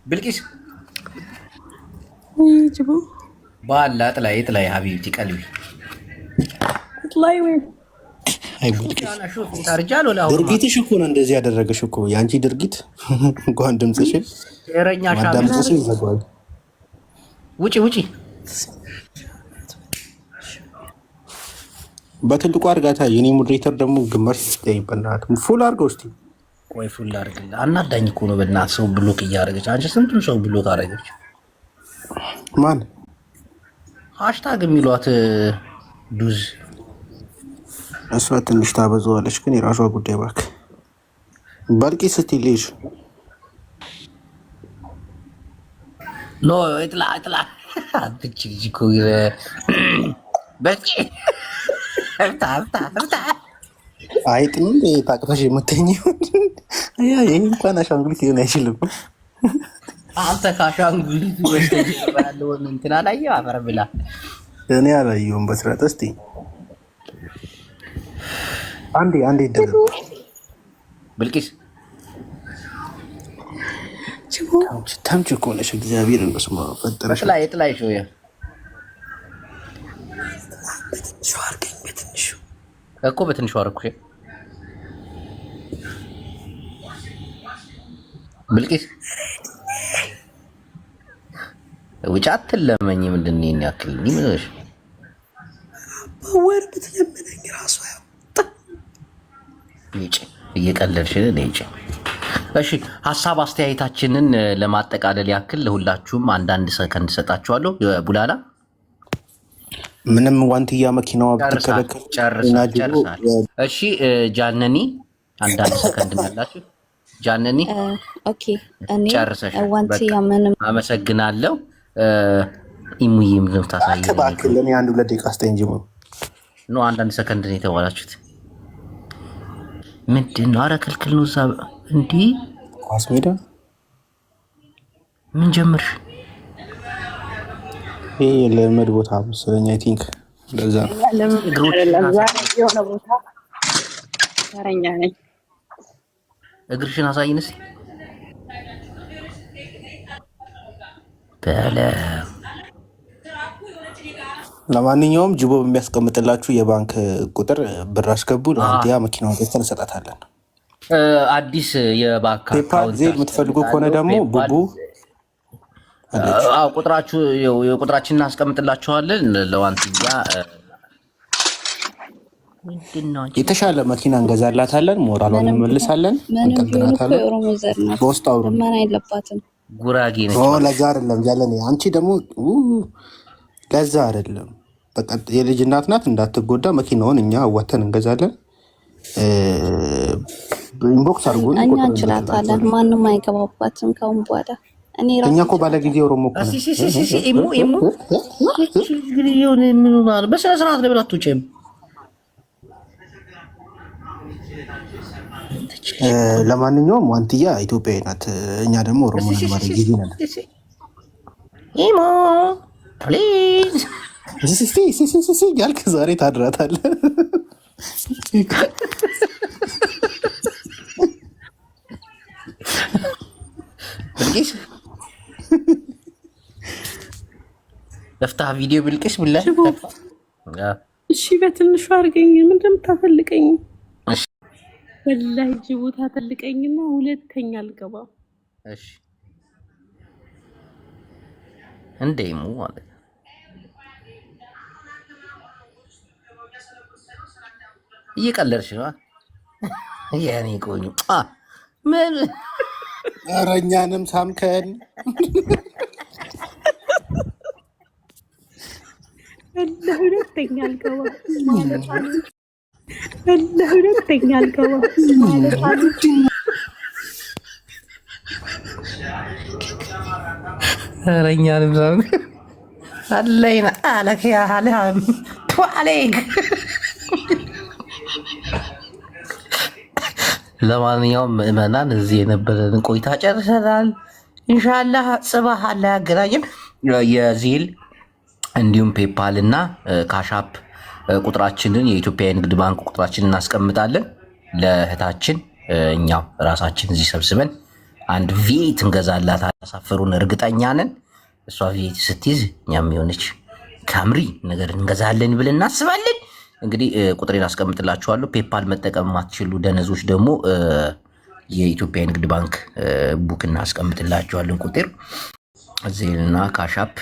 ብልቂስ يجيبوا ባላ ጥላይ ሀቢብቲ ቀልቢ اطلعي وين ድርጊትሽ እኮ ነው እንደዚህ ያደረገሽ እኮ የአንቺ ድርጊት እንኳን ድምፅሽን ሴረኛ ማዳመጥሽን ይዘጋዋል። ውጪ በትልቁ አርጋታ የኔ ሞዴሬተር ደግሞ ግማሽ ይጠይበናት ፉል አርገው እስቲ ቆይ ፉል አርግልህ። አናዳኝ እኮ ነው በእናትህ ሰው ብሎክ እያደረገች። አንቺ ስንቱን ሰው ብሎክ አደረገች? ማን ሃሽታግ የሚሏት ዱዝ እሷ ትንሽ ታበዛዋለች፣ ግን የራሷ ጉዳይ እባክህ። በልቂ ስትይ ልጅ ኖ እጥላ አትች ልጅ እኮ በቂ አይጥ ነው ታቅፈሽ የምተኝው። ይህ እንኳን አሻንጉሊት ሊሆን አይችልም። አንተ ከአሻንጉሊት ወስደህ ያለውን እንትን አላየኸው? አፈር ብላ። እኔ አላየሁም በስርዓት። እስኪ አንዴ ይደረግ ብልቂስ ተምች እኮ ነሽ። እግዚአብሔር እንደስማ ፈጠረሽ። ጥላይ ሾ እኮ በትንሹ አደረኩሽ። ብልቂስ ውጭ አትለመኝ። ምንድን ነው ይሄን ያክል ምን ወር ብትለምነኝ ራሱ ይጭ እየቀለድሽ ነው ይጭ። እሺ ሀሳብ አስተያየታችንን ለማጠቃለል ያክል ለሁላችሁም አንዳንድ ሰከንድ ሰጣችኋለሁ። ቡላላ ምንም ዋንትያ መኪናዋ ብትከለከል ጨርሳል። እሺ ጃነኒ አንዳንድ ሰከንድ ያላችሁ ጃነኒ ኦኬ። እኔ ጨርሰሽ ዋንትያ ምንም አመሰግናለሁ። ኢሙይም ነው ታሳይ እባክህ ለኔ አንድ ሁለት ደቂቃ አስተኝ እንጂ ነው አንዳንድ ሰከንድ ነው የተባላችሁት። ምንድን ነው? ኧረ ክልክል ነው እዛ እንዴ ኳስ ሜዳ ምን ጀምርሽ? ይሄ ለመድ ቦታ መሰለኝ። አይ ቲንክ ለዛ የሆነ ቦታ ተረኛ ነኝ። እግርሽን አሳይንስ በለ። ለማንኛውም ጅቦ በሚያስቀምጥላችሁ የባንክ ቁጥር ብር አስገቡ። ለአንቲያ መኪናውን ገዝተን እንሰጣታለን። አዲስ የባንክ አካውንት ዜድ የምትፈልጉ ከሆነ ደግሞ ቡቡ ቁጥራችን እናስቀምጥላችኋለን። ለዋንትያ የተሻለ መኪና እንገዛላታለን። ሞራሏን እንመልሳለን፣ እንቀጥላታለን። በውስጥ አውሩ ምን አይለባትም። ጉራጌ ነች። ለዛ አይደለም ያለን። አንቺ ደግሞ ለዛ አይደለም። በቃ የልጅ እናት ናት፣ እንዳትጎዳ መኪናውን እኛ አዋተን እንገዛለን። ኢንቦክስ አድርጎን እኛ እንችላታለን። ማንም አይገባባትም ከአሁን በኋላ። እኛ እኮ ባለጊዜ ኦሮሞ እኮ ነው። በስነ ስርዓት ለምን አትውጪም? ለማንኛውም ዋንትያ ኢትዮጵያዊ ናት፣ እኛ ደግሞ ኦሮሞ ነን። ማለት ጊዜ ነን። ኢሞ ፕሊዝ ያልክ ዛሬ ታድራታለህ። ብልቂስ ለፍታ ቪዲዮ ብልቂስ ብላ እሺ፣ በትንሹ አድርገኝ። ምን እንደምታፈልቀኝ ወላሂ ጅቡ ታፈልቀኝና ሁለተኛ አልገባም። እሺ እንደይሙ ማለት እየቀለድሽ ነው የኔ ቆኝ። ምን ኧረ እኛንም ሳምከን። ሁለተኛ አልገባም ሁለተኛ አልገባም ማለት ኧረ እኛንም ሳምከን አለይና አለክ ያ ሀላም ቷሌክ። ለማንኛውም ምዕመናን እዚህ የነበረን ቆይታ ጨርሰናል። ኢንሻአላህ ጽባህ አላ ያገናኘን። የዜል እንዲሁም ፔፓል እና ካሻፕ ቁጥራችንን የኢትዮጵያ የንግድ ባንክ ቁጥራችንን እናስቀምጣለን። ለእህታችን እኛው ራሳችን እዚህ ሰብስበን አንድ ቪኤት እንገዛላት አሳፈሩን እርግጠኛ ነን። እሷ ቪኤት ስትይዝ እኛም የሆነች ካምሪ ነገር እንገዛለን ብለን እናስባለን። እንግዲህ ቁጥሬን አስቀምጥላችኋለሁ። ፔፓል መጠቀም ማትችሉ ደነዞች ደግሞ የኢትዮጵያ ንግድ ባንክ ቡክ እናስቀምጥላችኋለን ቁጥር ዜልና ካሻፕ